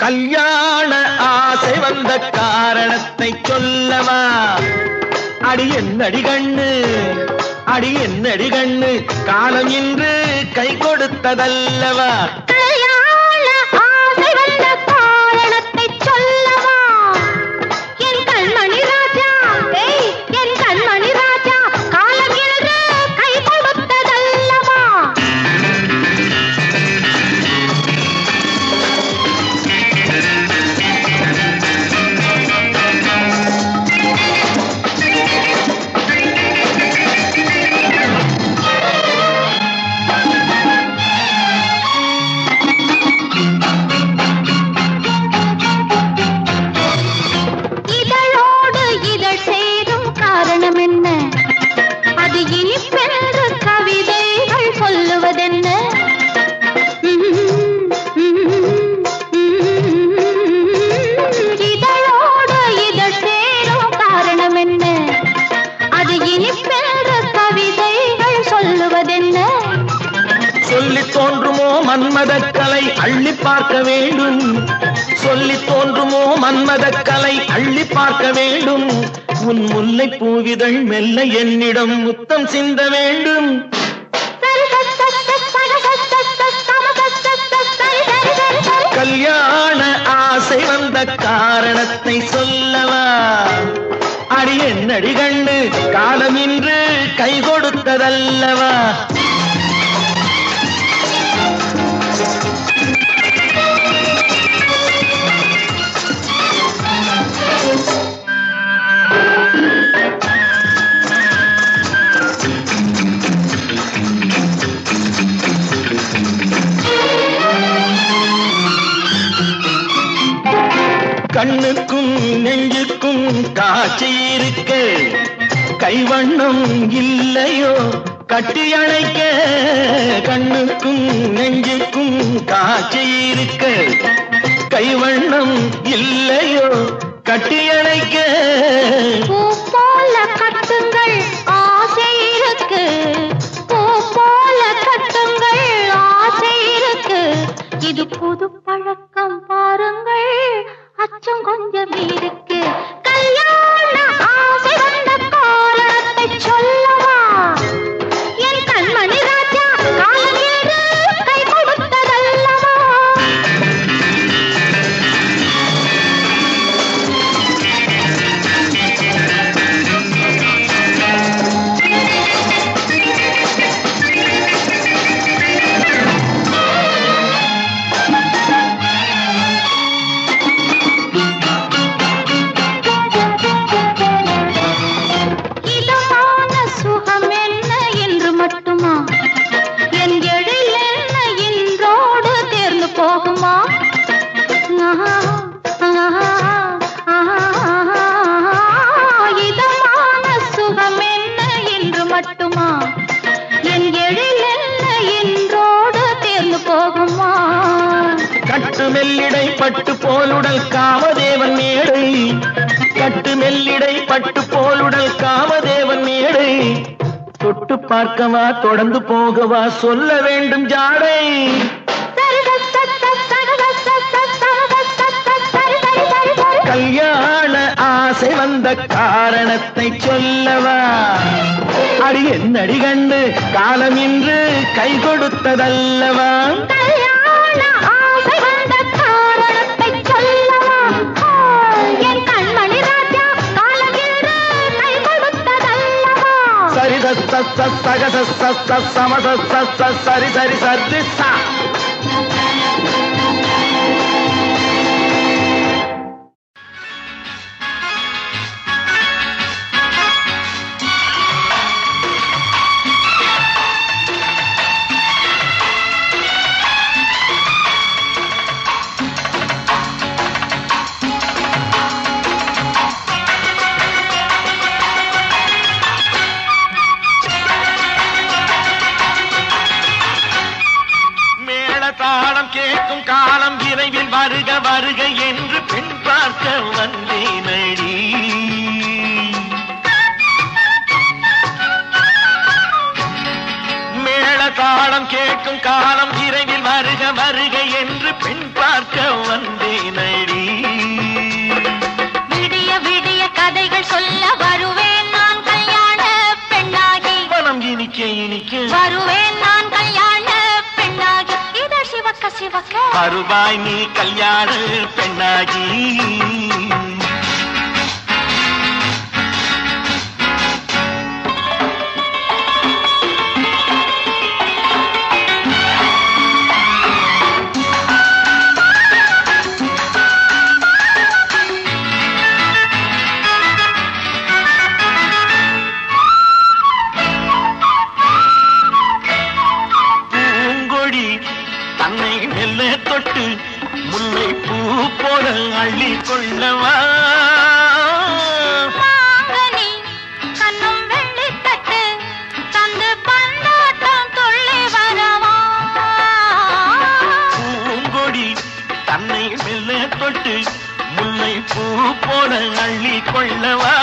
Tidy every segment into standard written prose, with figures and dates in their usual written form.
கல்யாண ஆசை வந்த காரணத்தை சொல்லவா? அடி என்னடி கண்ணு, அடி என்னடி கண்ணு, காலம் இன்று கை கொடுத்ததல்லவா? கல்யாண ஆசை வந்த காரணத்தை சொல்லவா? என் கண்மணி ராஜா, என் கண்மணி ராஜா, காலம் இன்று கை கொடுத்ததல்லவா? சொல்லி தோன்றுமோ மன்மதக்கலை அள்ளி பார்க்க வேண்டும், சொல்லி தோன்றுமோ மன்மதக்கலை அள்ளி பார்க்க வேண்டும். உன் முல்லை பூவிதழ் மெல்ல என்னிடம் முத்தம் சிந்த வேண்டும். கல்யாண ஆசை வந்த காரணத்தை சொல்லவா? அடி என்னடி கண்ணு, காலம் இன்று கை கொடுத்ததல்லவா? கண்ணுக்கும் நெஞ்சுக்கும் காட்சி இருக்க, கைவண்ணம் இல்லையோ கட்டி அணைக்க? கண்ணுக்கும் நெஞ்சுக்கும் காட்சி இருக்க, கைவண்ணம் இல்லையோ கட்டி அணைக்க? பூ போல கட்டுங்கள் ஆசை இருக்கு, பூ போல கட்டுங்கள் ஆசை இருக்கு. இது புது பழக்கம் பாருங்கள், அச்சம் கொஞ்சம் இருக்கு. கல்யாண ஆசை வந்த காரணத்தை சொல்லவா? என் கண்மணி ராஜா, காலம் இன்று கை கொடுத்ததல்லவா? கட்டு மெல்லிடை பட்டு போலுடல் காமதேவன் மேடை, கட்டு மெல்லிடை பட்டு போலுடல் காமதேவன் மேடை. தொட்டு பார்க்கவா தொடர்ந்து போகவா சொல்ல வேண்டும் ஜாடை. கல்யாண ஆசை வந்த காரணத்தை சொல்லவா? அடி என்னடி கண்டு, காலம் இன்று கை கொடுத்ததல்லவா? சரி சரி சரி சரி சா. தாளம் கேட்கும் காலம் விரைவில் வருக வருக என்று பெண் பார்க்க வந்தேனடி. மேள தாளம் கேட்கும் காலம் விரைவில் வருக வருக என்று பெண் பார்க்க வந்தேன். வந்தேனடி. விடிய விடிய கதைகள் சொல்ல வருவேன் நான் கல்யாண பெண்ணாகி. மனம் இனிக்க இனிக்க வருவேன் நான் கல்யாண பெண்ணாகி. இதழ் சிவக்க சிவக்க வருவாய் நீ கல்யாண பெண்ணாகி. தன்னை மெல்ல தொட்டு முல்லை பூ போல அள்ளி கொள்ளவா. மாங்கனி கண்ணும் வெள்ளி தட்டு தந்து பந்தாட்டம் துள்ளி வரவா. பூங்கொடி தன்னை மெல்ல தொட்டு முல்லை பூ போல அள்ளி கொள்ளவா.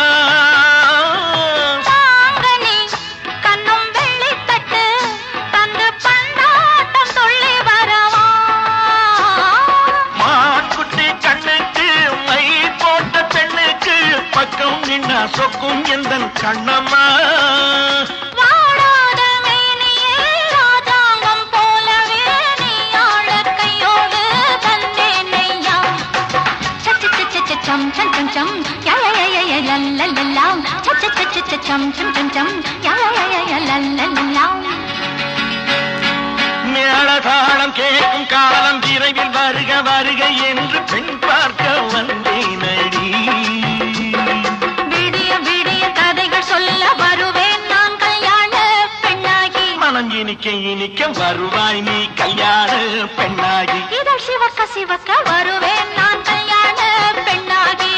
நின்னா சொக்கும் எந்தன் கண்ணம்மா. வாடாத மேனியே ராஜாங்கம் போலவே நீ ஆள கையோடு தந்தேனையா. சச்ச சச்ச சச்சம் சம் சம் சம் யா யா யா யா லல்லல்லா. சச்ச சச்ச சச்சம் சம் சம் சம் யா யா யா லல்லல்லா. மேளதாளம் கேட்கும் காலம் விரைவில் வருக வருக என்று பெண் பார்க்க வந்தேனடி. சொல்ல வருவேன் நான் கல்யாண பெண்ணாகி. மனம் இனிக்க இனிக்க வருவாய் நீ கல்யாண பெண்ணாகி. இதழ் சிவக்க சிவக்க வருவேன் நான் கல்யாண பெண்ணாகி.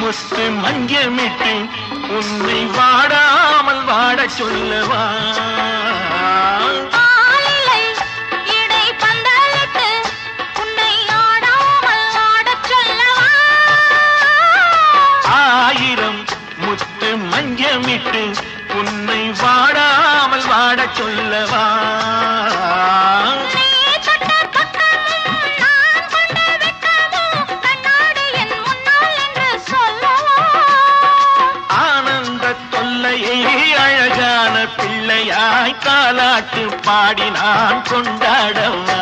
முத்து மஞ்சமிட்டு உன்னை வாடாமல் வாட சொல்லவா. இடை பந்தலிட்டு உன்னை ஆடாமல் வாட சொல்லவா. ஆயிரம் முத்து மஞ்சமிட்டு உன்னை வாடாமல் வாட சொல்லவா. அழகான பிள்ளையாய் காலாட்டு பாடி நான் கொண்டாடவா.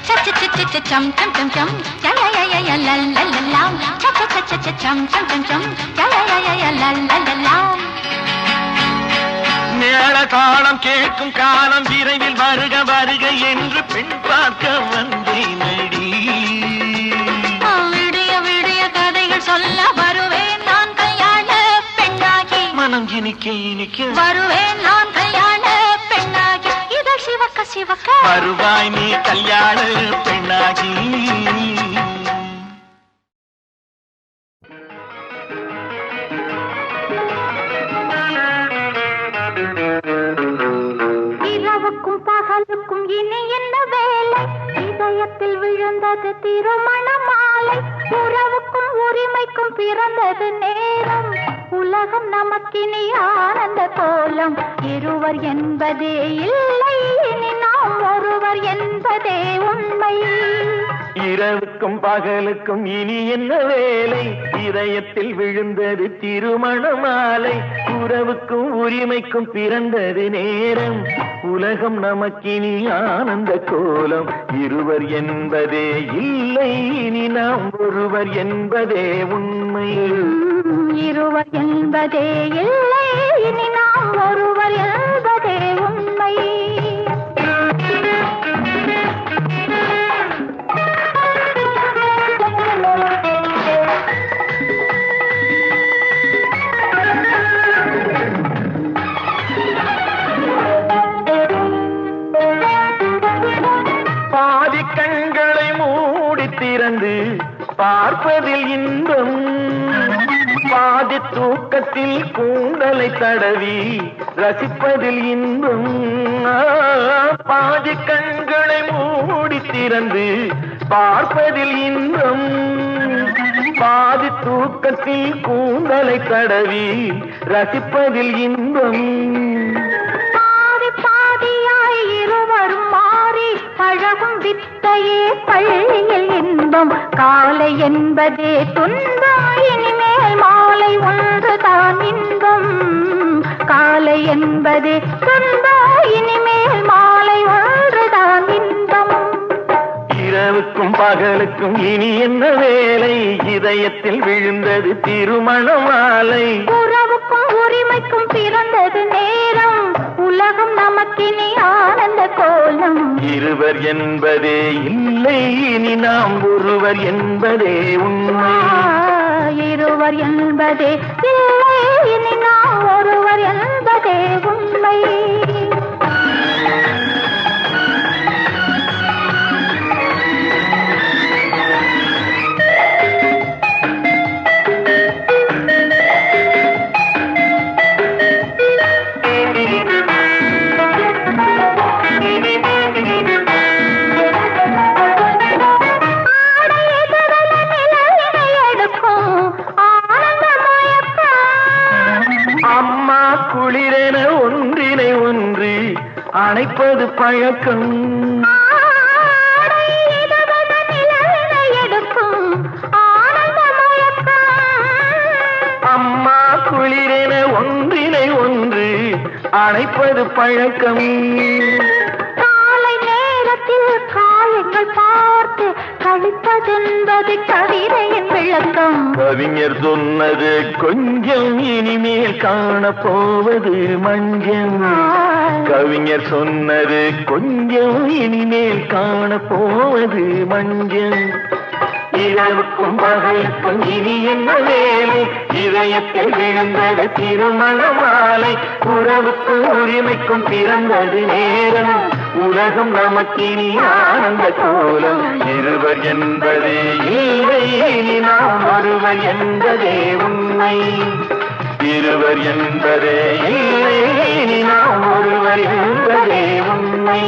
சச்ச சச்ச சச்சம் சம் சம் சம் யா யா யா யா லல்லல்லா. சச்ச சச்ச சச்சம் சம் சம் சம் யா யா யா யா லல்லல்லா. மேளதாளம் கேட்கும் காலம் விரைவில் வருக வருக என்று பெண் பார்க்க வந்தேனடி. விடிய விடிய கதைகள் சொல்ல வருவேன் நான் கல்யாண பெண்ணாகி. மனம் இனிக்க இனிக்க வருவேன் நான் கல்யாண பெண்ணாகி. இதழ் சிவக்க சிவக்க வருவாய் நீ கல்யாண பெண்ணாகி. இரவுக்கும் பகலுக்கும் இனி என்ன வேலை? இதயத்தில் விழுந்தது திருமண மாலை. உறவுக்கும் உரிமைக்கும் பிறந்தது நேரம். உலகம் நமக்கினி ஆனந்த கோலம். இருவர் என்பதே இல்லை, இனி நாம் ஒருவர் என்பதே உண்மை. இரவுக்கும் பகலுக்கும் இனி என்ன வேலை? இதயத்தில் விழுந்தது திருமண மாலை. உறவுக்கும் உரிமைக்கும் பிறந்தது நேரம். உலகம் நமக்கினி ஆனந்த கோலம். இருவர் என்பதே இல்லை, இனி நாம் ஒருவர் என்பதே உண்மை. இருவர் என்பதே இல்லை, இனி நாம் ஒருவர் என்பதே உண்மை. பாதி கண்களை மூடி பார்ப்பதில் இன்பம் பாதி தூக்கத்தில் கூந்தலை தடவி ரசிப்பதில் இன்பம் பாதி கண்களை மூடி திறந்து பார்ப்பதில் இன்பம் பாதி தூக்கத்தில் கூந்தலை தடவி ரசிப்பதில் இன்பம் பாதி பாதியாய் இருவரும் மாறி பழகும் வித்தையே பள்ளியில் இன்பம் காலை என்பதே துன்பம் இனிமேல் மாலை ஒன்றுதான் இன்பம் காலை என்பதே துன்பம் இனிமேல் மாலை ஒன்றுதான் இன்பம் இரவுக்கும் பகலுக்கும் இனி என்ன வேலை இதயத்தில் விழுந்தது திருமண மாலை உறவுக்கும் உரிமைக்கும் பிறந்தது நேரம் உலகம் நமக்கினி ஆனந்த கோலம் இருவர் என்பதே இல்லை இனி நாம் ஒருவர் என்பதே உண்மை இருவர் என்பதே இல்லை இனி நாம் ஒருவர் என்பதே உண்மை அம்மா குளிரென ஒன்றினை ஒன்று அணைப்பது பழக்கம் அம்மா குளிரென ஒன்றினை ஒன்று அணைப்பது பழக்கம் காலை நேரத்தில் காயங்கள் பார்த்து கழிப்பதென்பது கவிதையின் விளக்கம் கவிஞர் சொன்னது கொஞ்சம் இனிமேல் காணப்போவது மஞ்சள் கவிஞர் சொன்னது கொஞ்சம் இனிமேல் காணப்போவது மஞ்சள் இரவுக்கும் பகலுக்கும் இனி என்ன வேலை இதயத்தில் விழுந்தது திருமண மாலை உறவுக்கும் உரிமைக்கும் பிறந்தது நேரம் உலகம் நமக்கினி ஆனந்த கோலம் இருவர் என்பதே இல்லை இனி நாம் ஒருவர் என்பதே உண்மை இருவர் என்பதே இல்லை இனி நாம் ஒருவர் என்பதே உண்மை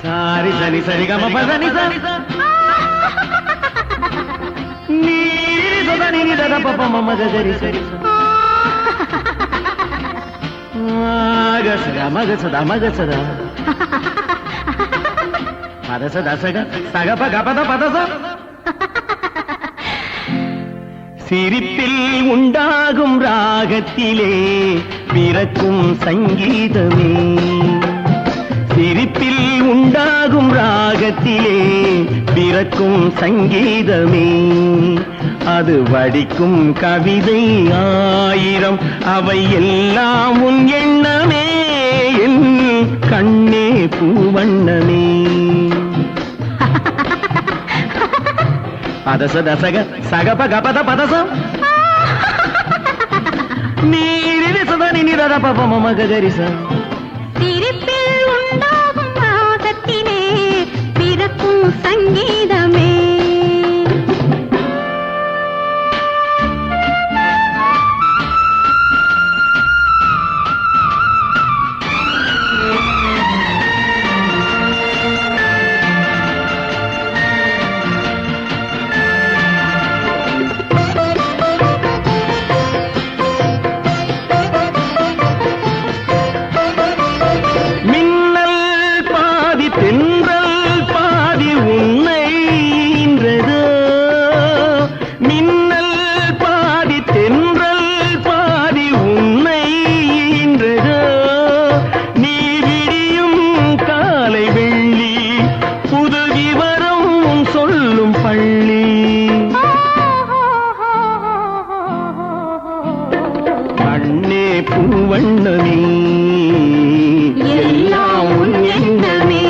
సారి సని సరి గమ పదని సని నీరి సదని ని దద పప మమ గరి సరి మగ సదా పద సద సగ సగ పగ పద పద స சிரிப்பில் உண்டாகும் ராகத்திலே பிறக்கும் சங்கீதமே சிரிப்பில் உண்டாகும் ராகத்திலே பிறக்கும் சங்கீதமே அது வடிக்கும் கவிதை ஆயிரம் அவை எல்லாம் உன் எண்ணமே என் கண்ணே பூவண்ணமே பதச தசக சகப கபத பதசம் நீரிரி சதனி நிரத பப மம கரிச சிரிப்பில் உண்டாகும் ராகத்திலே பிறக்கும் சங்கீதமே எல்லாம் உன் எண்ணமே.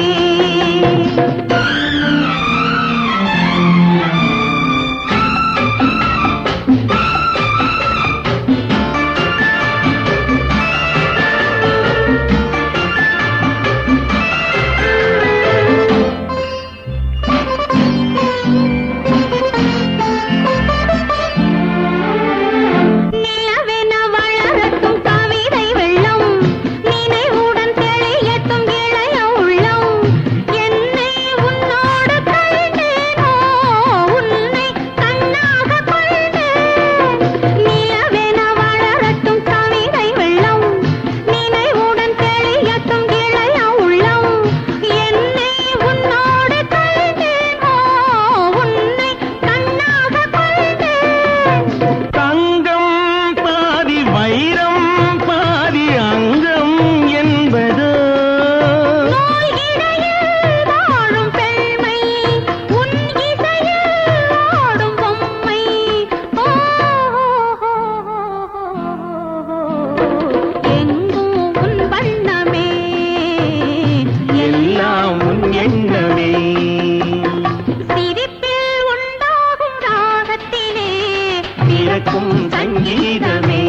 சங்கீதமே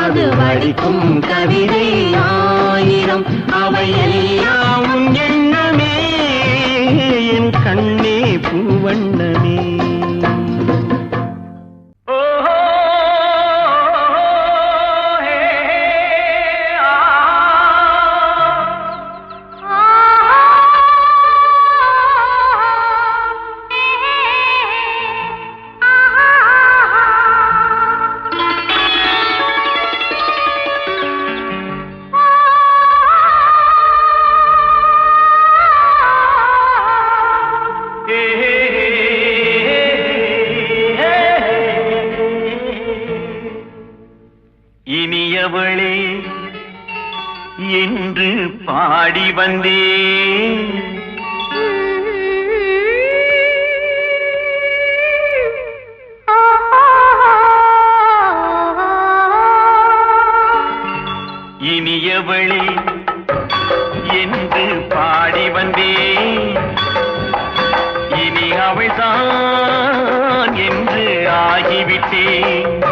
அது வடிக்கும் கவிதை ஆயிரம் அவை எல்லாம் உன் எண்ணமே என் கண்ணே பூவண்ணமே. இனியவளே என்று பாடி வந்தேன், இனியவளே என்று பாடி வந்தேன், இனி அவள்தான் என்று ஆகிவிட்டேன்.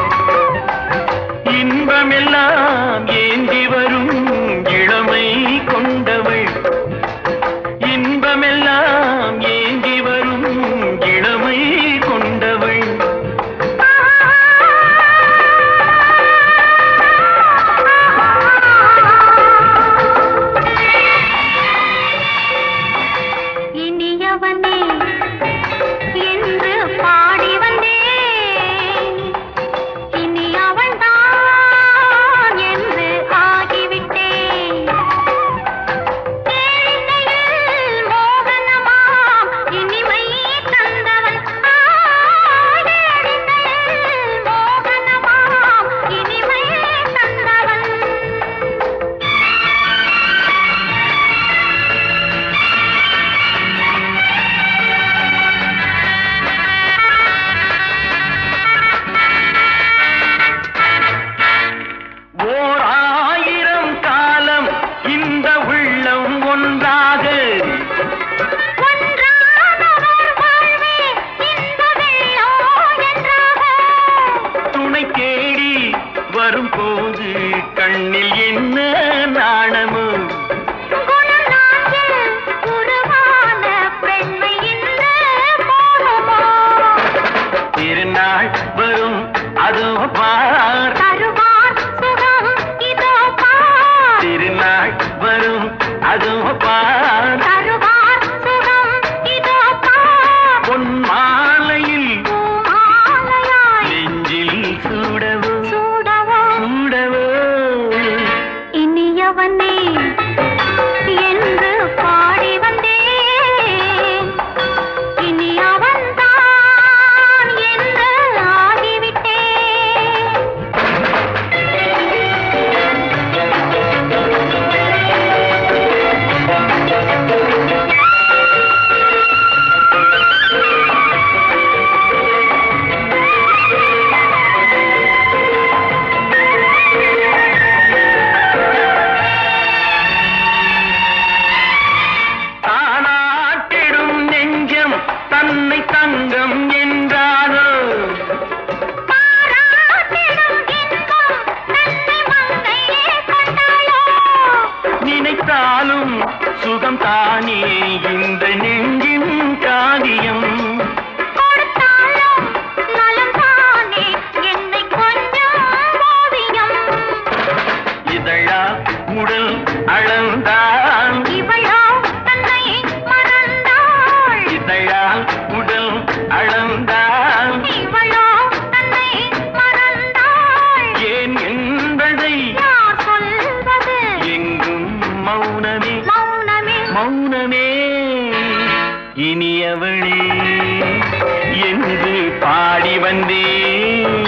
இன்பமெல்லாம் ஏந்தி வரும் இளமை கொண்டவள், இன்பமெல்லாம் ஏந்தி வரும் இளமை கொண்டவள். இனியவனே என்று பாடி வந்தேன், இனி அவள்தான் என்று ஆகிவிட்டேன். தேனில் மோகனமாம் இனிமை தந்தவன், தேனில் மோகனமாம் இனிமை தந்தவன். ஓர் ஆயிரம் காலம் இந்த உள்ளம் ஒன்றாக துணை தேடி வரும்போது கண்ணில் என்ன நாணமோ, திருநாள் வரும் அதோ பார், திருநாள் வரும் அதோ பார், பொன் மாலையில் நெஞ்சில் சூடவோ சூடவோ. இனியவனே என்று பாடி வந்தேன், இனி அவன்தான் என்று ஆகிவிட்டேன். கொடுத்தாலும் சுகம் தானே இந்த நெஞ்சின் காரியம். கொடுத்தாலும் நலம் தானே என்னை கொஞ்சம் ஓவியம். இதழா உடல் அளந்தான் இவளோ தன்னை மறந்தாள். இதழா உடல் அளந்தான் இவளோ தன்னை மறந்தாள். ஏன் என்பதை யார் சொல்வது? எங்கும் மௌனமே மௌனமே மௌனமே. இனியவளே என்று பாடி வந்தேன்,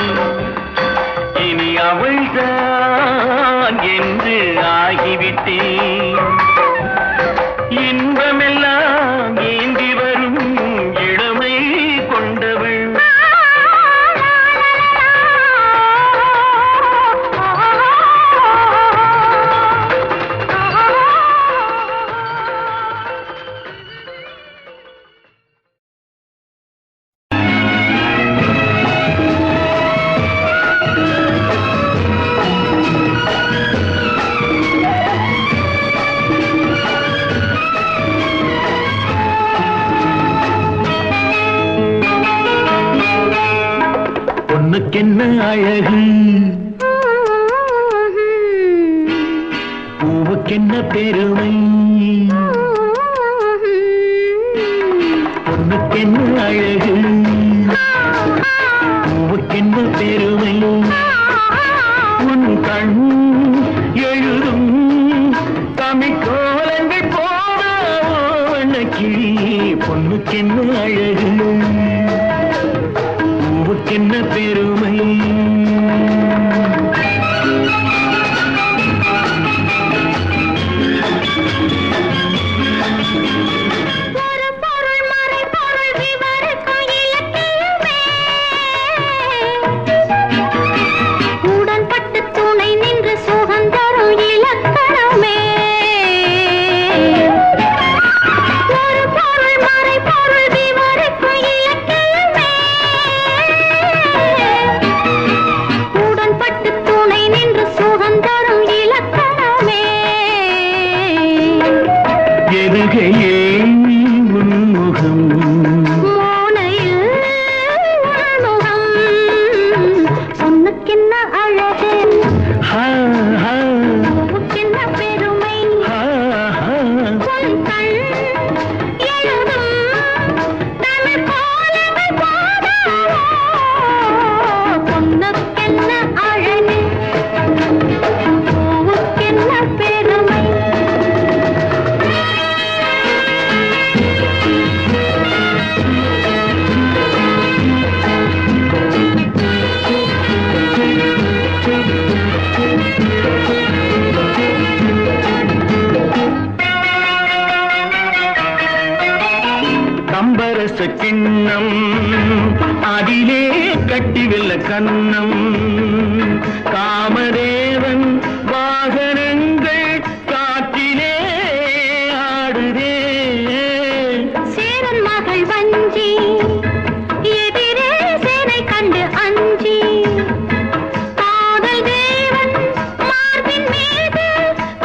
இனி அவள்தான் என்று ஆகிவிட்டேன். இன்பமெல்லாம் ஏந்தி வரும் இளமை கொண்டவள். பொண்ணுக்கென்ன அழகு, பூவுக்கென்ன பெருமை. பொண்ணுக்கென்ன அழகு, பூவுக்கென்ன பெருமை. உன் கண் எழுதும் தமிழ்கோலங்கள் போல வண்ணக்கிளி. பொண்ணுக்கென்ன அழகு, பூவுக்கென்ன பெருமை. ஒரு பொருள் மறை பொருள் விவரிக்கும் இலக்கியமே. உடன்பட்டு துணை நின்று சுகந்தரும் இலக்கணமே. ஒரு பொருள் மறை பொருள் விவரிக்கும் இலக்கியமே. உடன்பட்டு துணை நின்று சுகந்தரும் இலக்கணமே. எதுகையே உன்முகம், மோனையில் உள்முகம். பொண்ணுக்கென்ன அழகு, ஹா ஹா பூவுக்கென்ன பெருமை. ஹா ஹா. உன் கண் எழுதும் தமிழ் கோலங்கள் போலவோ. பொண்ணுக்கென்ன அழகு, பூவுக்கென்ன பெருமை. கம்பரச கிண்ணம் அதிலே கட்டிவில்ல கண்ணம். காமதேவன் வாகனங்கள் காற்றிலே ஆடுதே. சேரன் மகள் வஞ்சி எதிரே சேனை கண்டு அஞ்சி. காதல் தேவன் மார்பின் மீது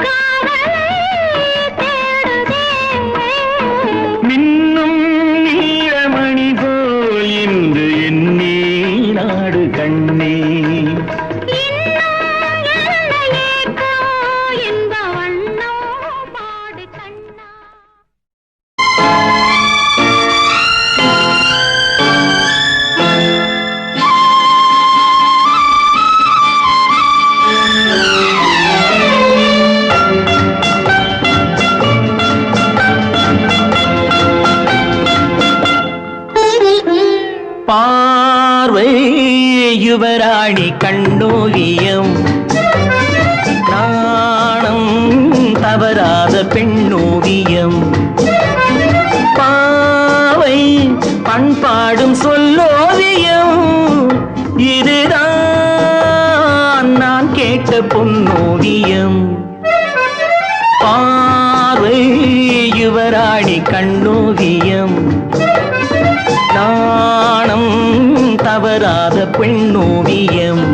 காவலை தேடுதே. மின்னும் நீலமணி போல் இன்று என் நீநாடு கண்ணே. இன்னும் என்ன ஏக்கம் என்ப வண்ணோ பாடு கண்ணா. பார்வை யுவராணி கண்ணோவியம், நாணம் தவறாத பெண்ணோவியம். பாவை பண்பாடும் சொல்லோவியம், இதுதான் நான் கேட்ட பொன்னோவியம். பார்வை யுவராணி கண்ணோவியம், நாணம் தவறாத பெண்ணோவியம்.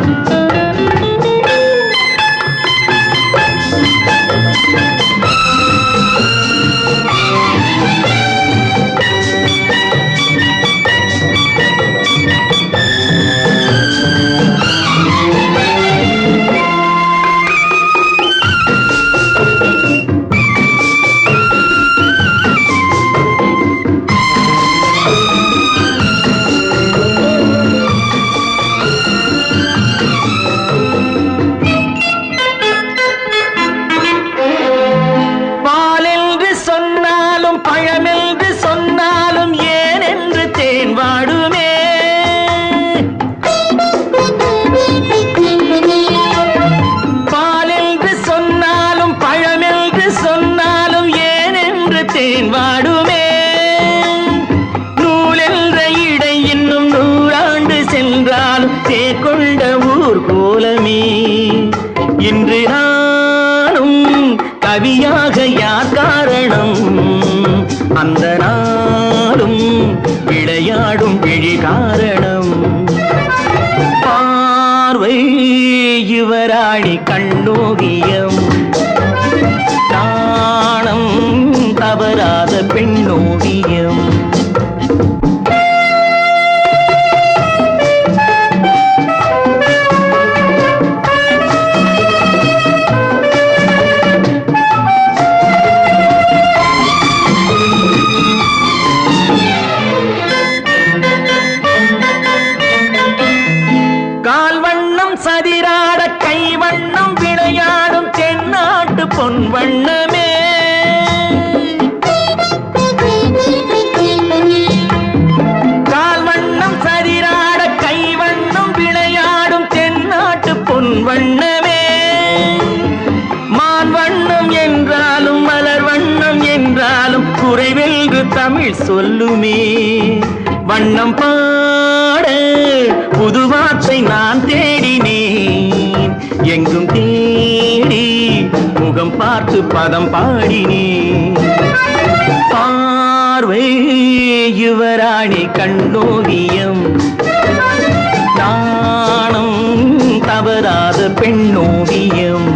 சாக யார் காரணம் அந்த நாளும் விளையாடும் விழி காரணம் பார்வை யுவராணி கண்ணோவியம் நாணம் தவறாத பெண்ணோவியம் சதிராட கை வண்ணம் விளையாடும் தென்னாட்டு பொன் வண்ணமே கால் வண்ணம் சதிராட கை வண்ணம் விளையாடும் தென்னாட்டு பொன் வண்ணமே மான் வண்ணம் என்றாலும் மலர் வண்ணம் என்றாலும் குறைவென்று தமிழ் சொல்லுமே வண்ணம் பாட புது வார்த்தை நான் தேடினேன் எங்கும் தேடி முகம் பார்த்து பதம் பாடினேன் பார்வை யுவராணி கண்ணோவியம் நாணம் தவறாத பெண்ணோவியம்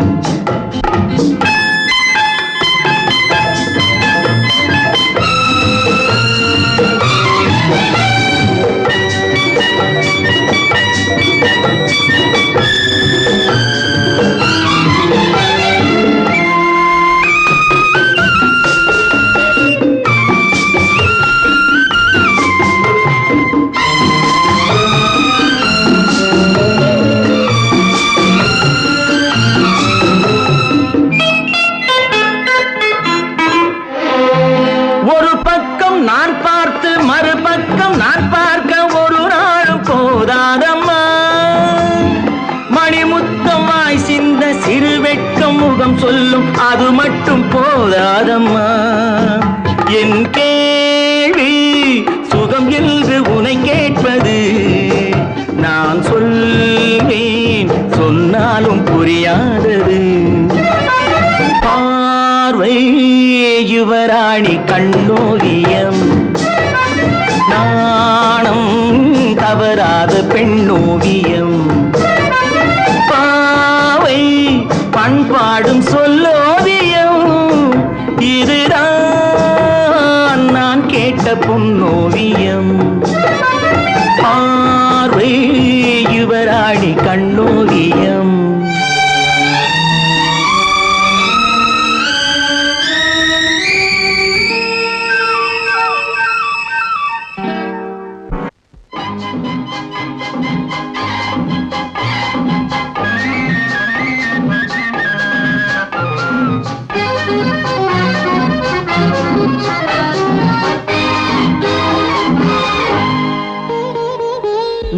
நான் பார்த்து மறுபக்கம் நான் பார்க்க ஒரு நாளும் போதாதம்மா மணிமுத்தம் வாய் சிந்த சிறு வெட்கம் முகம் சொல்லும் அது மட்டும் போதாதம்மா என் கேள்வி சுகம் என்று உனை கேட்பது நான் சொல்வேன் சொன்னாலும் புரியாதது பார்வை யுவராணி கண்ணோவியம் நாணம் தவறாத பெண்ணோவியம் பாவை பண்பாடும் சொல்லோவியம் இதுதான் நான் கேட்ட பொன்னோவியம் பார்வை யுவராணி கண்ணோவியம்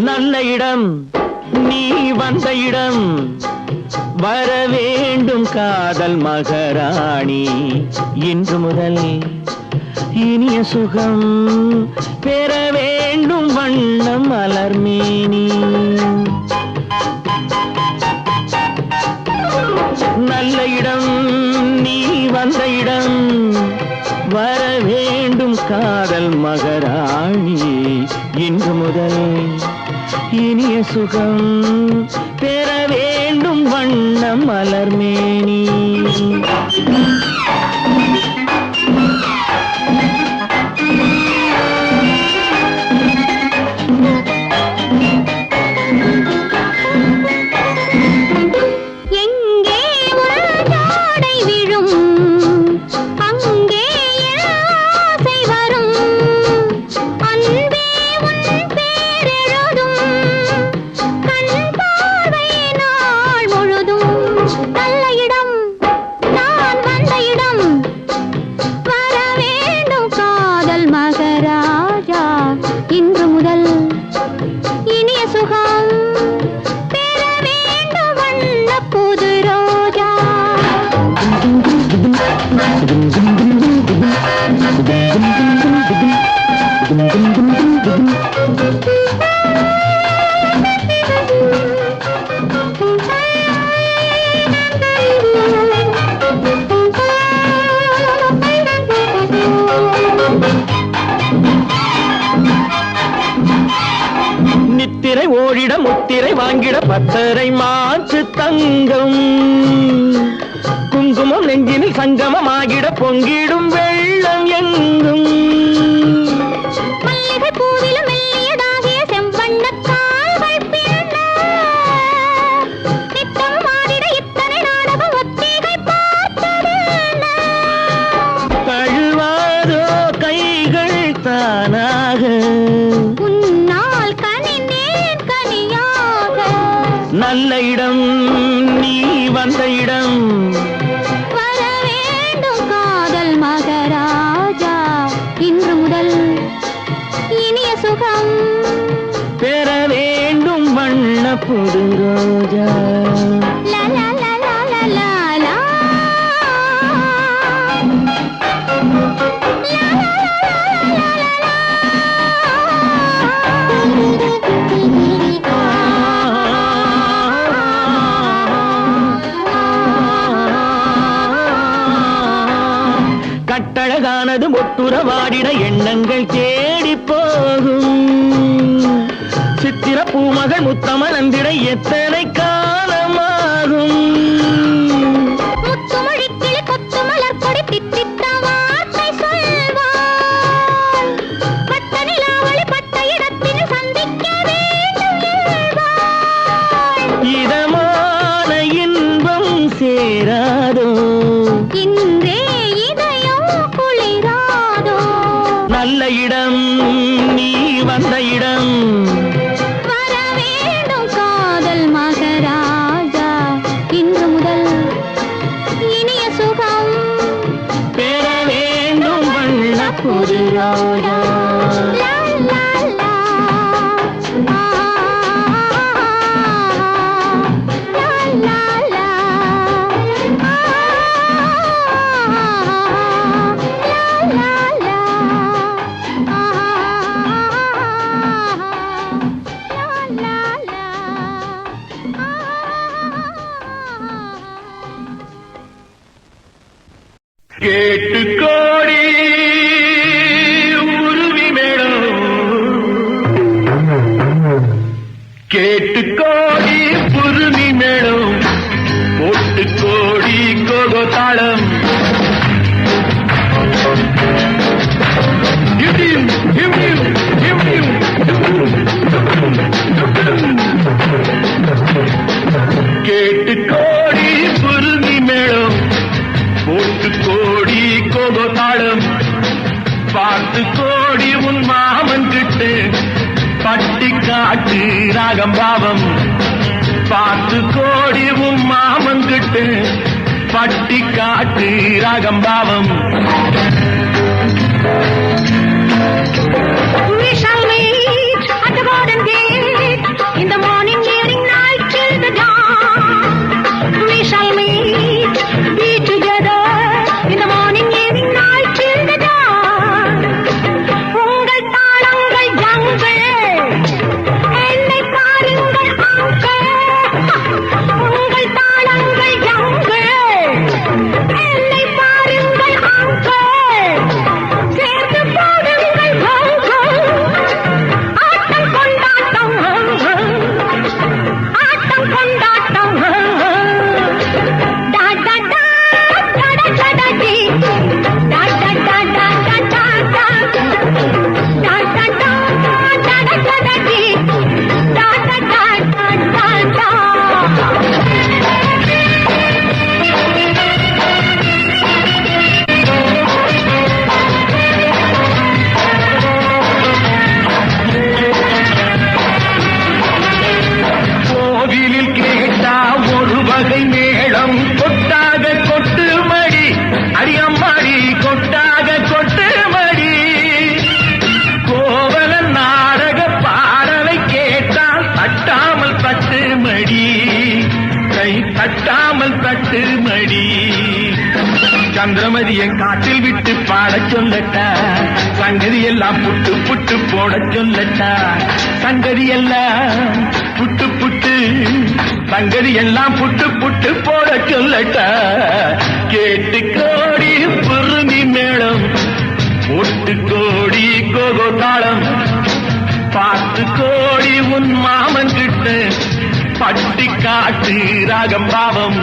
நல்ல இடம் நீ வந்த இடம் வர வேண்டும் காதல் மகாராணி இன்று முதல் இனிய சுகம் பெற வேண்டும் வண்ணம் மலர்மேனி நல்ல இடம் நீ வந்த இடம் வர வேண்டும் காதல் மகாராணி இன்று முதல் இனிய சுகம் பெற வேண்டும் வண்ணம் மலர்மேனி தாங்கிட முத்திரை வாங்கிட பத்தரை மாற்று தங்கம் குங்குமம் நெஞ்சினில் சங்கமமாகிட பொங்கிடும் வெள்ளம் எங்கும் மல்லிகை பூவிலும் மெல்லியதாகிய செம்பண்ணக் கால்கள் பின்ன நித்தம் மாறிட இத்தனை நாடகம் ஒத்திகை பார்த்ததென்ன கழுவாதோ கைகள் தானாக உன்னால் கனிந்தேன் கனியாக நல்ல இடம் நீ வந்த இடம் வர வேண்டும் காதல் மகராஜா இன்று முதல் இனிய சுகம் பெற வேண்டும் வண்ண புது ரோஜா லா லா லா லா லா லா லா. கட்டழகானது ஒட்டுறவாடிட எண்ணங்கள் தேடி போகும் சித்திர பூமகள் முத்தமலந்திட எத்தனை காலமாகும் முத்துமொழிக் கிளி கொத்து மலர்க்கொடி தித்தித்த வார்த்தை சொல்வாள். பட்ட நிலாவொளி பட்ட இடத்தில் சந்திக்க வேண்டும் என்பாள். இதமான இன்பம் சேராதோ இன்றே இதயம் குளிராதோ நல்ல இடம் நீ வந்த இடம் வர வேண்டும் காதல் மகராஜா இன்று முதல் இனிய சுகம் பெற வேண்டும் வண்ண புது ரோஜா லா லா லா. ஆ, லா லா லா. ஆ, லா லா லா. ஆ, லா லா லா. கேட்டு கோடி உருவி மேடம் கேட்டு கோடி புருமி மேடம் போட்டு கோடி கோகோ தாளம் டிம், டிம், டிம், டிம், டிம், கேட்டு கோடி புருமி மேடம் போட்டு கோடி கோகோ தாளம் பார்த்து கோடி உன் மாமன் கிட்டு பட்டி காட்டு ராகம் பாவம் பார்த்து கோடி உன் மாமன் கிட்டு பட்டி காட்டு ராகம் பாவம் We shall meet at the garden gate in the morning, evening, night till the dawn. We shall meet, be together in the morning, evening, night till the dawn. உங்கள் தாளங்கள் ஜங்கள் என்னை பாருங்கள் அங்கள் உங்கள் தாளங்கள் ஜங்கள் என்னை பாருங்கள் uncle சேர்ந்து போடுங்கள் கங்கள் ஆட்டம் கொண்டாட்டம் ஆட்டம் கொண்டாட்டம் டா டா டா டா டா டா டி டா டா டா டா டா டா டா டா டா டா டா டா டி டா டா டா டா டா. கோவிலில் கேட்டா ஒரு வகை மேளம் கொட்டாக கொட்டு மடி அடியம்மாடி கொட்டாக கொட்டு மடி கோவல நாடக பாடலை கேட்டால் தட்டாமல் தட்டு மடி கை தட்டாமல் தட்டு மடி சந்திரமதியை காட்டில் விட்டு பாடச் சொல்லட்டா சங்கதி எல்லாம் புட்டு புட்டு போடச் சொல்லட்டா சங்கதி எல்லாம் புட்டு புட்டு சங்கதி எல்லாம் புட்டு புட்டு போடச் சொல்லட்டா கேட்டு கோடி புருமி மேளம் ஒட்டு கோடி கோகோ தாளம் பார்த்து கோடி உன் மாமன் கிட்ட காட்டு ராகம் பாவம்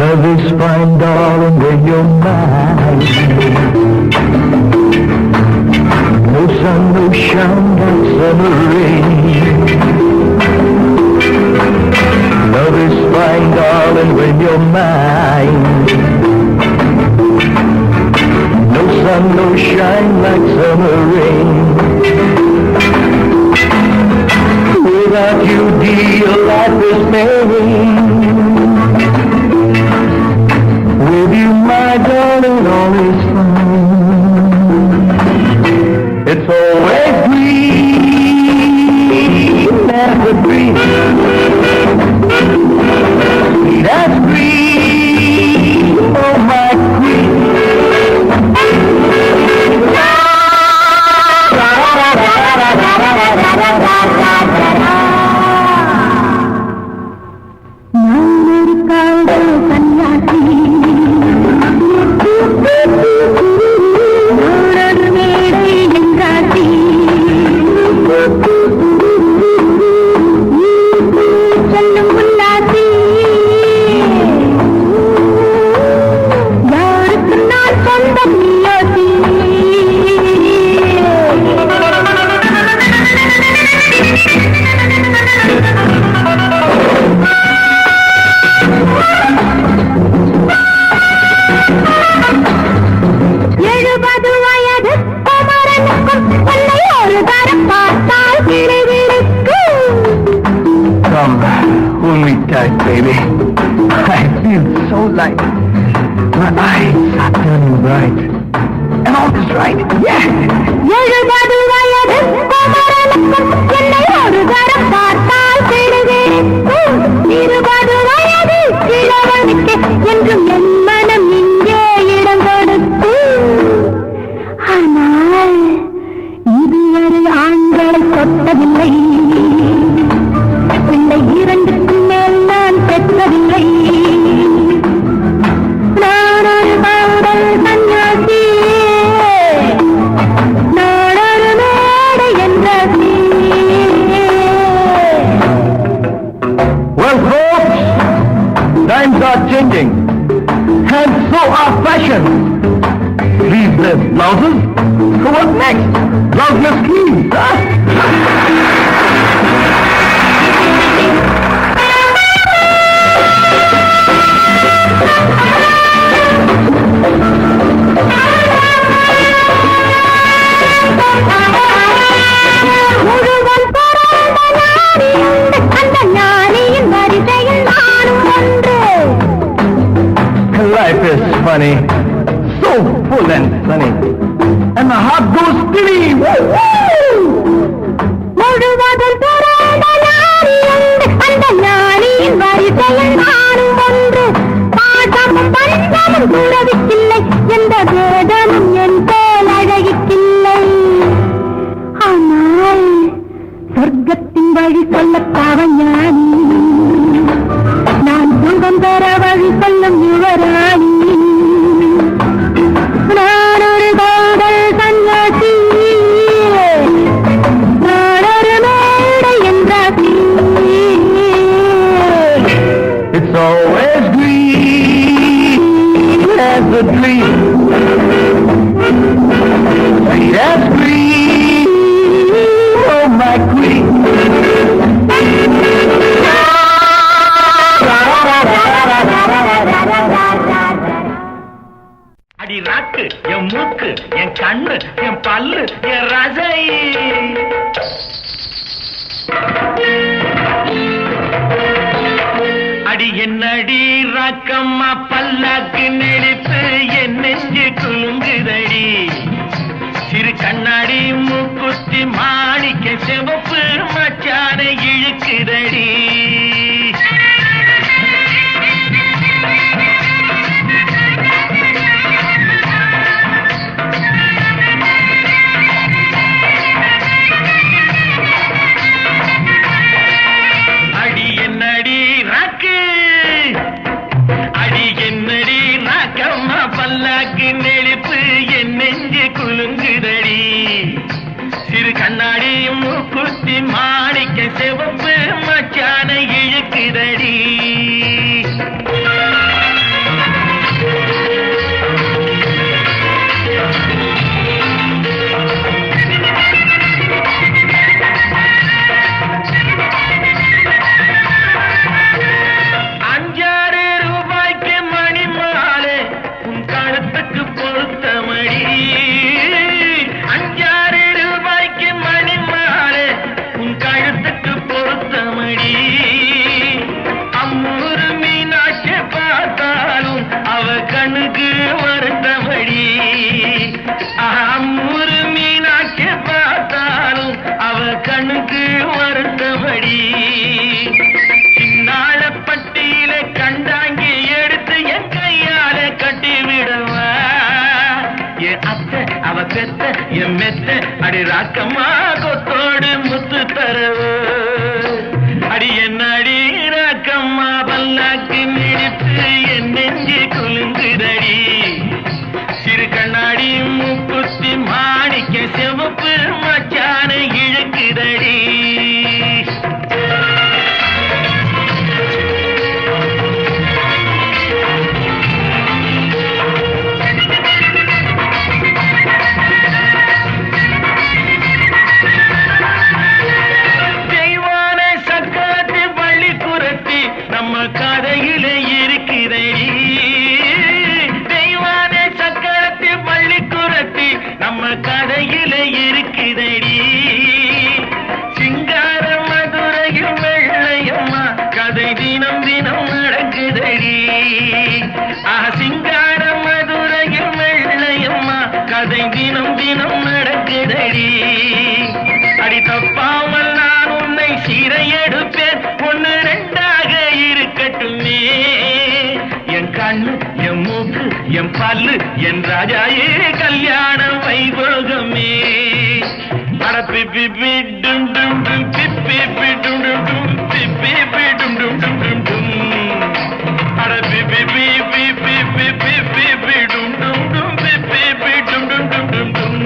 Love is fine, darling, when you're mine. No sun, no shine, like summer rain. Love is fine, darling, when you're mine. No sun, no shine, like summer rain. Without you, dear, life is pain. With you, my darling, all is fine. It's always green as a green, sweet as green, oh my queen. Hold me tight, baby. I feel so light. My eyes are turning bright. And all is right. Yeah! ஆனால் இதுவரை ஆண்களை தொட்டதில்லை. பிள்ளை இரண்டுக்கும் மேல் நான் பெற்றதில்லை. நான் ஒரு பாடல் சன்னியாசி, நான் ஒரு மேடை என்ற Well, folks, times are changing. And so are fashions. Sleeveless blouses? So what next? Blouseless sleeves, huh? Life is funny, so full and sunny, and my heart goes steady. முழுவதும் துறந்த நாரி உண்டு, அந்த நாரியின் வரிசையில் நானும் ஒன்று. பாசமும் பஞ்சமும் துறவிக்கில்லை, எந்த வேதமும் என் போல் அழகிக்கில்லை. ஆனால் சொர்க்கத்தின் வழி சொல்லத்தாவ ஞானி. யுவராணி நான் ஒரு காதல் சன்னியாசி நான் ஒரு மேடை என்றாசி It's always green as a dream. Sweet as green, oh my queen. அடி ராக்கு என் மூக்கு என் கண்ணு என் பல்லு என் ரசை அடி என்னடி ராக்கம்மா பல்லாக்கு நெளிப்பு என் நெஞ்சு குலுங்குதடி சிறு கண்ணாடி மூக்குத்தி மாணிக்க சிவப்பு மச்சான இழுக்குதடி நெளிப்பு என் நெஞ்சு குலுங்குதடி சிறு கண்ணாடி மூக்குத்தி மாணிக்க சிவப்பு மச்சான இழுக்குதடி கண்ணுக்கு வருத்தபடி அம்மூரு மீனாட்சி பார்த்தாலும் அவ கண்ணுக்கு வருத்தபடி சின்னாள பட்டியில கண்டாங்கி எடுத்து என் கையால கட்டி விடவா என் அத்தை அவ பெத்த என் மெத்த அடி ராக்கம்மா கொத்தோடு முத்து தரவ அடி என்ன அடி ராக்கம்மா பல்லாக்கு நெடுத்து என் நெஞ்சு குலுங்குதடி சிறு கண்ணாடி மூக்குத்தி மாணிக்க சிவப்பு மச்சான இழுக்குதடி கதையில இருக்கிறடி தெய்வான சக்கரத்தி பள்ளிக்குரத்தி நம்ம கதையில இருக்கிறடி சிங்கார மதுரையில் வெள்ளையம்மா கதை தினம் தினம் நடக்குதடி சிங்கார மதுரையில் வெள்ளையம்மா கதை தினம் தினம் நடக்குதடி அடி தப்பாமல் நான் உன்னை சீரை எடுப்பேன் ஒன்னு ரெண்டாக இருக்கட்டுமே என் கண்ணு என் மூக்கு என் பல்லு என் ராஜாயே கல்யாண வைபோகமே அட பிப்பி பிடும் டும் டும் பிப்பி பிடும் டும் டும் பிப்பி பிடும் டும் டும் டும் டும் அட பிப்பி பிப்பி பிப்பி பிப்பி பிடும் டும் டும் பிப்பி பிடும் டும் டும் டும் டும்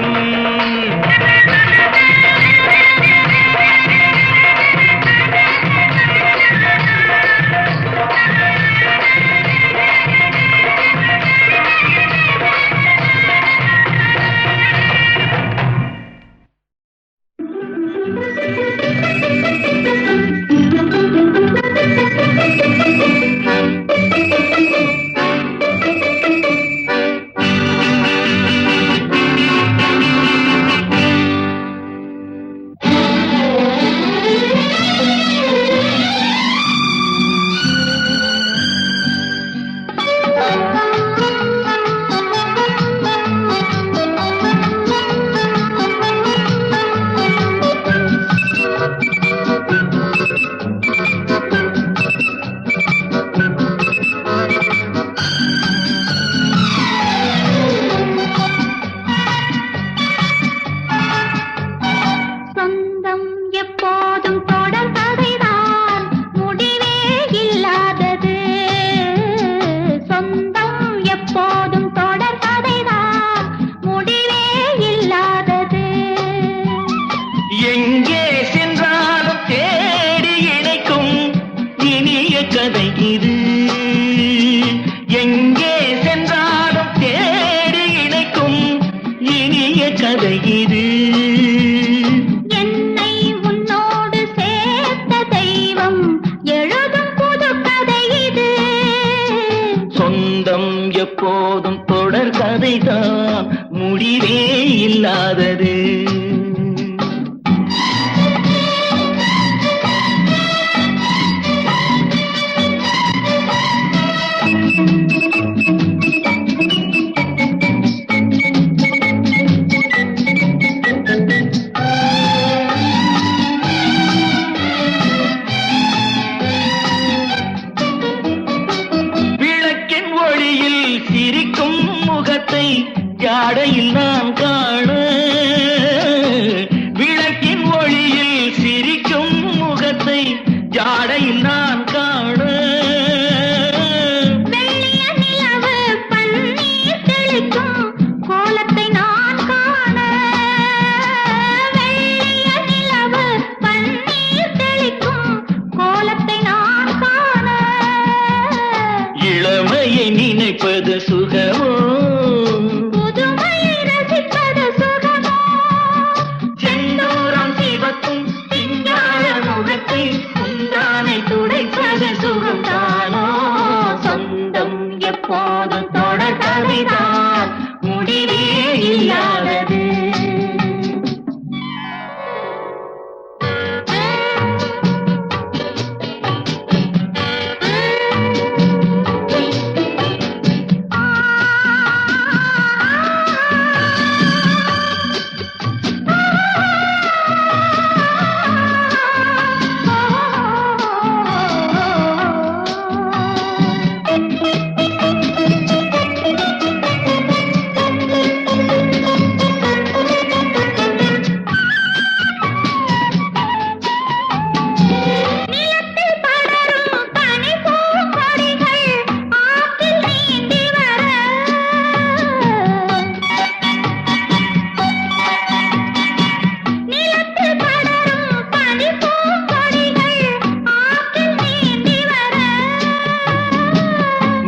கதைதான் முடிவே இல்லாதது. சிரிக்கும் முகத்தை ஜாடையில் நான் காண, விளக்கின் ஒளியில் சிரிக்கும் முகத்தை ஜாடையில் நான் காண. வெள்ளிய நிலவு பன்னீர் தெளிக்கும் கோலத்தை நான் காண, வெள்ளிய நிலவு பன்னீர் தெளிக்கும் கோலத்தை நான் காண. இளமையை நினைப்பது சுகமோ, புதுமையை ரசிப்பது சுகமோ, செந்தூரம் சிவக்கும் சிங்கார முகத்தை உந்தானை துடைப்பது சுகம்தானோ. சொந்தம் எப்போதும் தொடர் கதைதான் முடிவே இல்லாதது.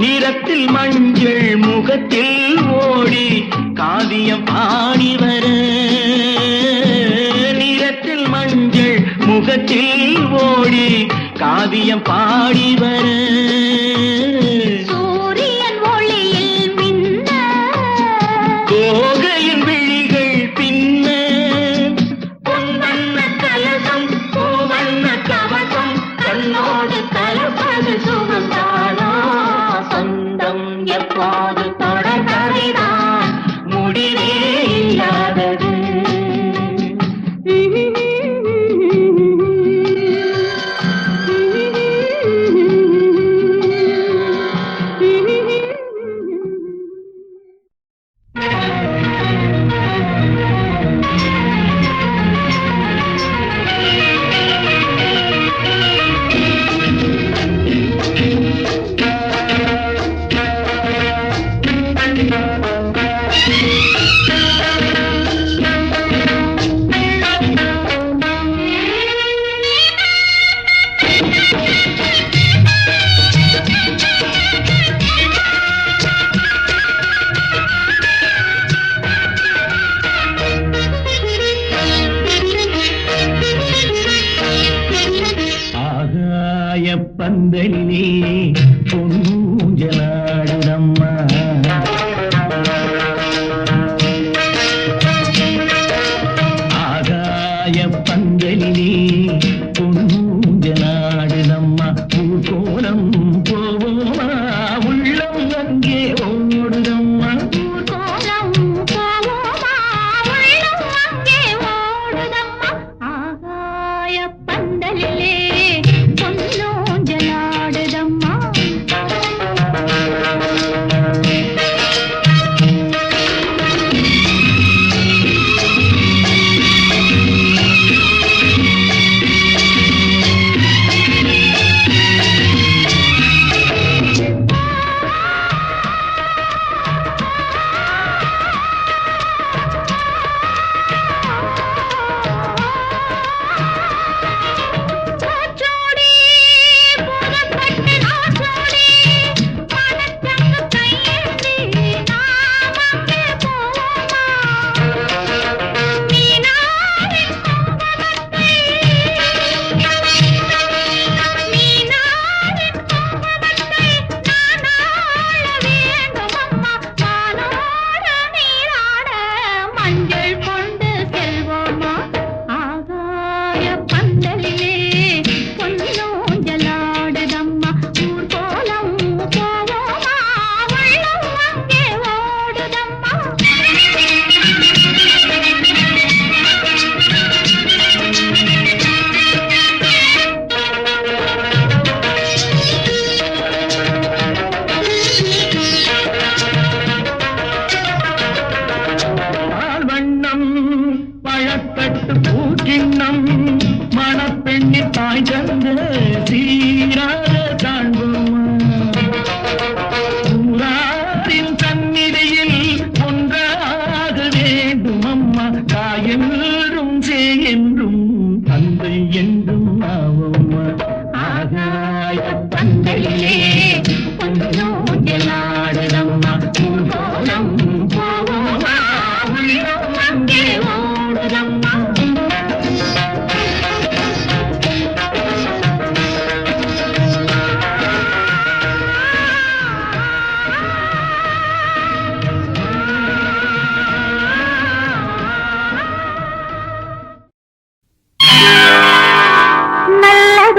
நிறத்தில் மஞ்சள் முகத்தில் ஓடி காவியம் பாடி வர, நிறத்தில் மஞ்சள் முகத்தில் ஓடி காவியம் பாடி வர. சூரியன் ஒளியில் மின்ன, கோகையின் விழிகள் பின்ன, பொன்வண்ண கலசம் பூவண்ண கவசம் கண்ணோடு கலப்பது சுகம்தானோ. சொந்தம் எப்போது தொடர் கதைதான் முடிவே இல்லாதது.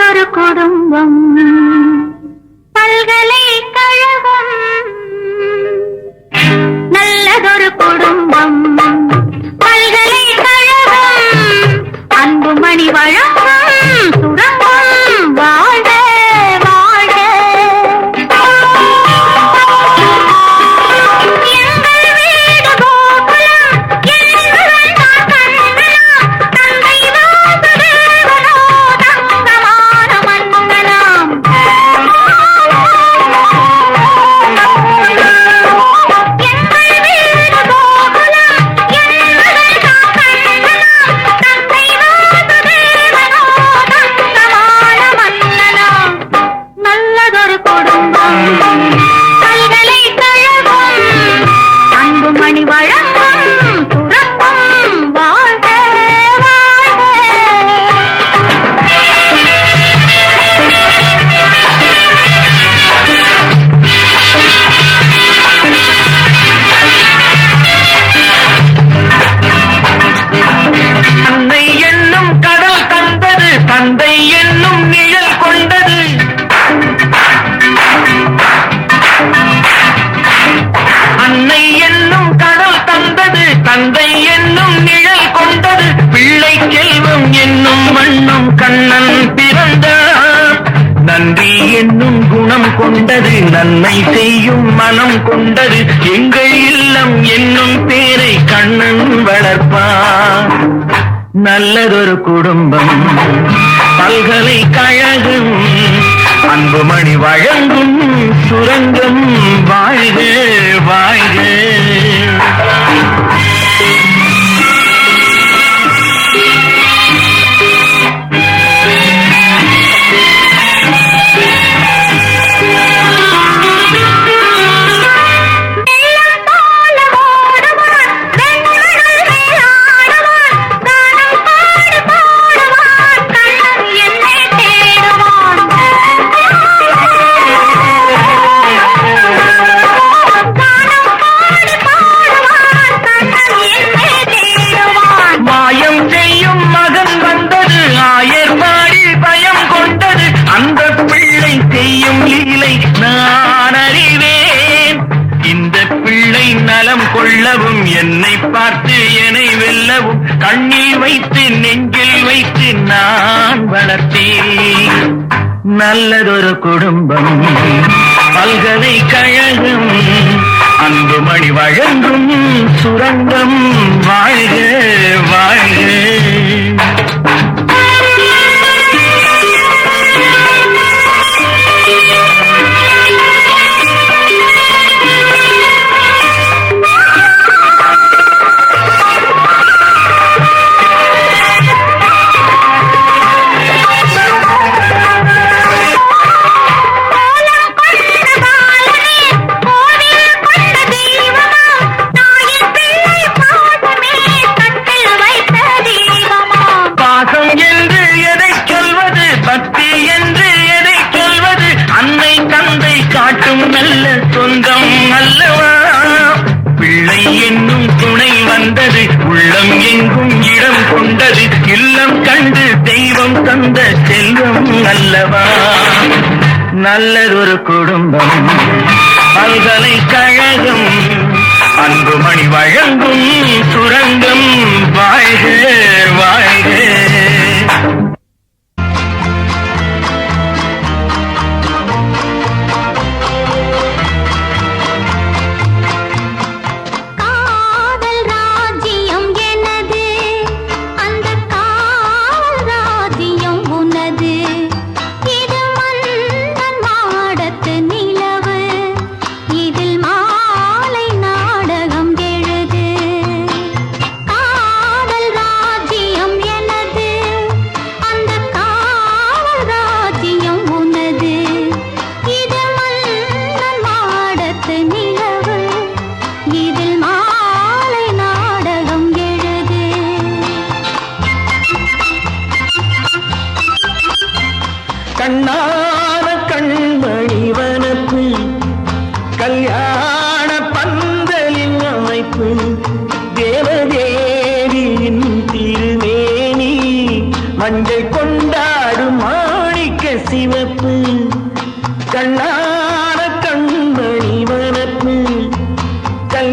நல்லதொரு குடும்பம் பல்கலைக்கழகம் நல்லதொரு குடும்பம் பல்கலைக்கழகம் அன்புமணி வழங்கும் சுரங்கம் வாழ்க வாழ்க எங்கள் வீடு கோகுலம் எங்களுடன் தான் கண்ணலாம் தந்தை வாசுதேவனோ தங்கமான மன்னனாம் எங்கள் வீடு கோகுலம் எங்களுடன் தான் கண்ணலாம் தந்தை வாசுதேவனோ தங்கமான மன்னனாம் நல்லதொரு குடும்பம் பல்கலைக்கழகம் அன்புமணி வழங்கும் சுரங்கம் வாழ்க வாழ்க அன்னை என்னும் கடல் தந்தது தந்தை என்னும் நிழல் கொண்டது அன்னை என்னும் கடல் தந்தது தந்தை என்னும் நிழல் கொண்டது பிள்ளை செல்வம் என்னும் வண்ணம் கண்ணன் பிறந்தார் நன்றி என்னும் குணம் கொண்டது நன்மை செய்யும் மனம் கொண்டது எங்கள் இல்லம் என்னும் பேரை கண்ணன் வளர்ப்பார் நல்லதொரு குடும்பம் பல்கலைக்கழகம் அன்புமணி வழங்கும் சுரங்கம் வாழ்க வாழ்க வெள்ளம் போல ஓடுவான் வெண்மணல் மேல் ஆடுவான் கானம் பாடி பாடுவான் கண்ணன் என்னை தேடுவான் கானம் பாடி பாடுவான் கண்ணன் என்னை தேடுவான் மாயம் செய்யும் மகன் வந்தது ஆயர்பாடி பயம் கொண்டது அந்த பிள்ளை செய்யும் லீலை நான் அறிவேன் இந்த பிள்ளை நலம் கொள்ளவும் என்னை பார்த்து என்னை வெல்லவும் கண்ணில் வைத்து நெஞ்சில் வைத்து நான் வளர்த்தேன் நல்லதொரு குடும்பம் பல்கலைக்கழகம் அன்புமணி வழங்கும் சுரங்கம் வாழ்க வாழ்க கோலம் கொண்ட பாலனே கோவில் கொண்ட தெய்வமாம் தாயின் பிள்ளை பாசமே கட்டில் வைத்த தெய்வமாம் பாசம் என்று எதை சொல்வது பக்தி என்று எதை சொல்வது அன்னை தந்தை காட்டும் நல்ல சொந்தம் அல்லவா பிள்ளை என்னும் துணை வந்தது உள்ளம் எங்கும் இடம் கொண்டது இல்லம் கண்டு தெய்வம் தந்த செல்வம் அல்லவா நல்லதொரு குடும்பம் பல்கலைக்கழகம் அன்புமணி வழங்கும் சுரங்கம் வாழ்க வாழ்க காதல் ராஜ்யம் எனது அந்த காவல் ராஜ்யம் உனது இது மன்னன் மாடத்து நிலவு இதில் மாலை நாடகம் எழுது காதல் ராஜ்யம் எனது அந்த காவல் ராஜ்யம் உனது இது மன்னன் மாடத்து நிலவு இதில் மாலை நாடகம் எழுது கண்ணான கண்மணிவனப்பு கல்யாண பந்தலின் அமைப்பு தேவதேவியின் திருமேனி மஞ்சள் கொண்டாடும் மாணிக்க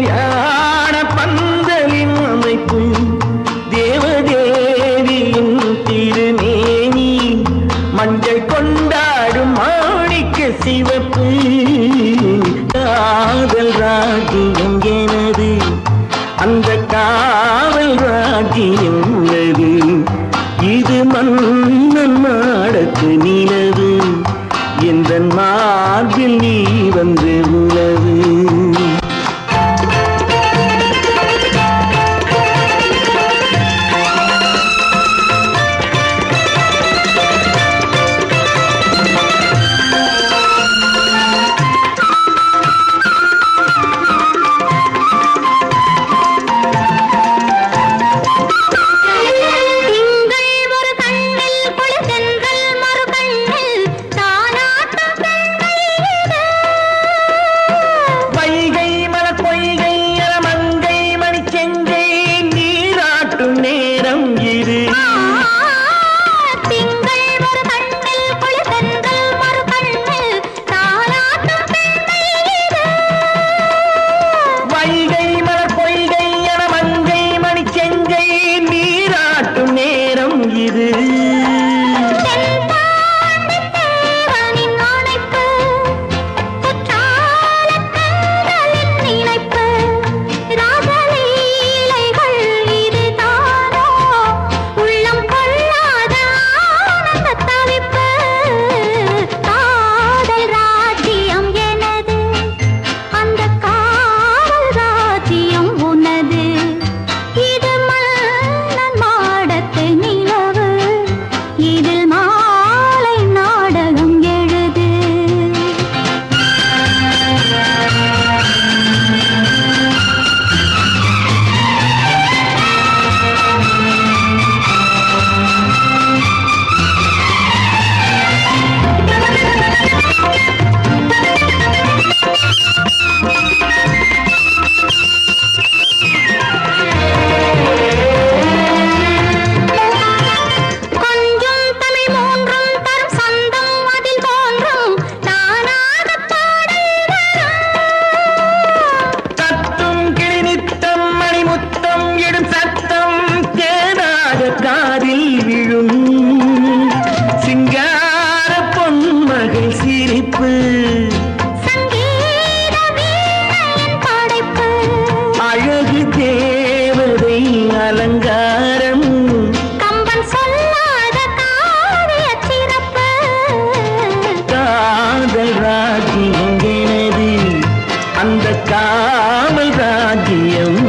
கல்யாண பந்தலின் அமைப்பு தேவதேவியின் திருமேனி மஞ்சள் கொண்டாடும் மாணிக்க சிவப்பு காதல் ராஜ்யம் எனது அந்த காவல் ராஜ்யம் உள்ளது இது மன்னன் மாடத்து நிலவு எந்த மார்பில் நீ வந்து உலவு அந்த காவல் ராஜ்யம்